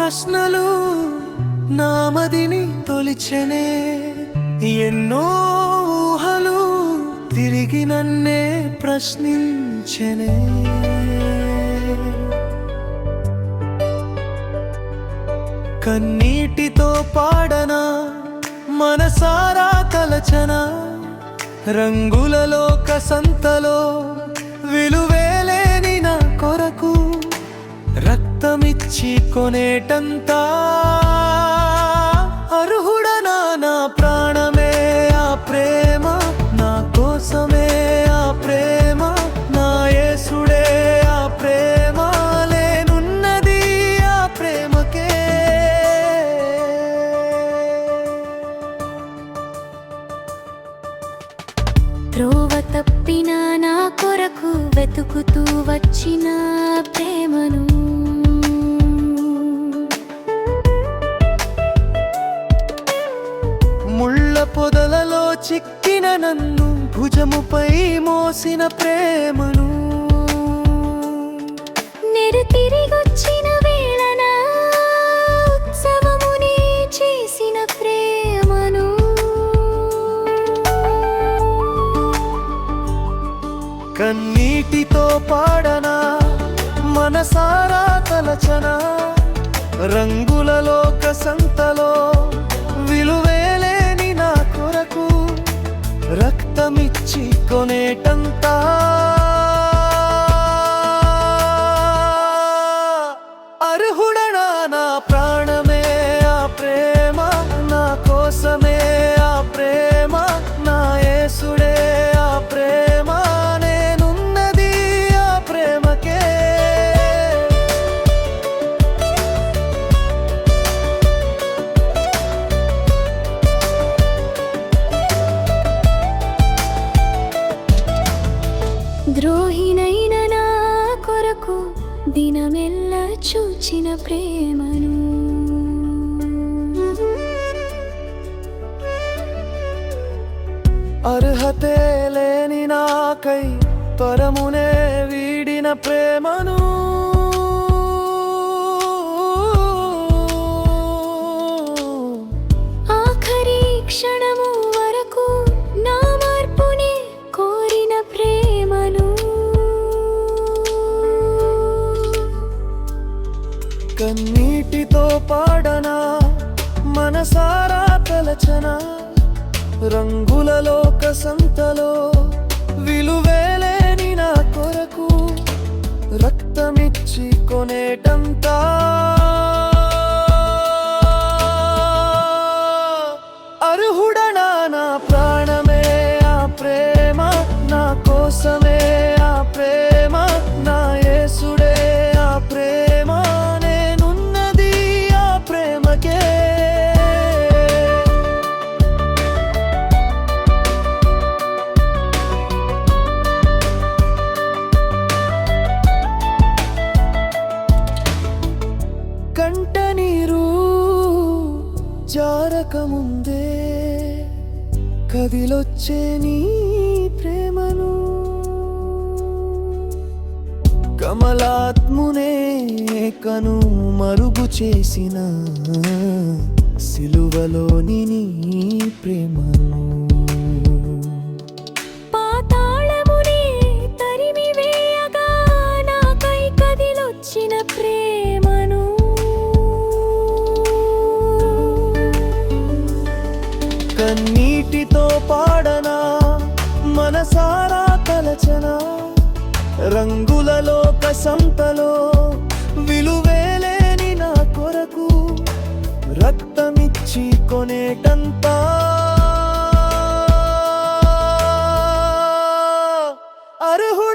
ప్రశ్నలు నామదిని తొలిచెనే, ఎన్నో ఊహలు తిరిగి నన్నే ప్రశ్నించెనే. కన్నీటితో పాడనా, మనసారా తలచనా, రంగులలో కసంతలో విలువేలేని నా కొరకు రక్తమిచ్చి కొనేటంతా అర్హుడనా నా ప్రాణమే ఆ ప్రేమ, నా కోసమే ఆ ప్రేమ, నా యేసుడే ఆ ప్రేమ, లేనున్నది ఆ ప్రేమకే. త్రోవ తప్పిన నా కొరకు వెతుకుతూ వచ్చిన ప్రేమను, ముళ్ళ పొదలలో చిక్కిన నన్ను భుజముపై మోసిన ప్రేమను, నెరు తిరిగొచ్చిన వేళన ఉత్సవమునే చేసిన ప్రేమను, కన్నీటితో పాడనా, మనసారా తలచనా, రంగులలో కసంతలో విలువేలేని నా కొరకు రక్తమిచ్చి కొనేటంతా అర్హుడనా నా ప్రాణమే ఆ ప్రేమ, నా కోసమే ఆ ప్రేమ, నా యేసుడే ఆ ప్రేమ, నేనున్నది ఆ ప్రేమకే. ద్రోహినైన నా కొరకు దినమెల్ల చూచిన ప్రేమను, అర్హతే లేని నాకై పరమునే వీడిన ప్రేమను, ఆఖరి క్షణము వరకు నా మార్పునే కోరిన ప్రేమను, కన్నీటితో పాడనా, మనసారా తలచనా, రంగులలో కసంతలో విలువేలేని నా కొరకు రక్తమిచ్చి కొనేటంతా అర్హుడనా నా ప్రాణమే ఆ ప్రేమ, నా కోసమే ఆ ప్రేమ, నా యేసుడే ఆ ప్రేమ, నేనున్నది ఆ ప్రేమకే. కంట నీరు జారకముందే కదిలొచ్చే నీ ప్రేమను, కమలాత్మునే కను మరుగు చేసిన సిలువలోని నీ ప్రేమను, పాతాళమునే తరిమి వేయగా నాకై కదిలొచ్చిన ప్రేమను, కన్నీటితో పాడనా, మనసారా తలచనా, రంగులలో కసంతలో విలువేలేని నా కొరకు రక్తమిచ్చి కొనేటంతా అర్హుడనా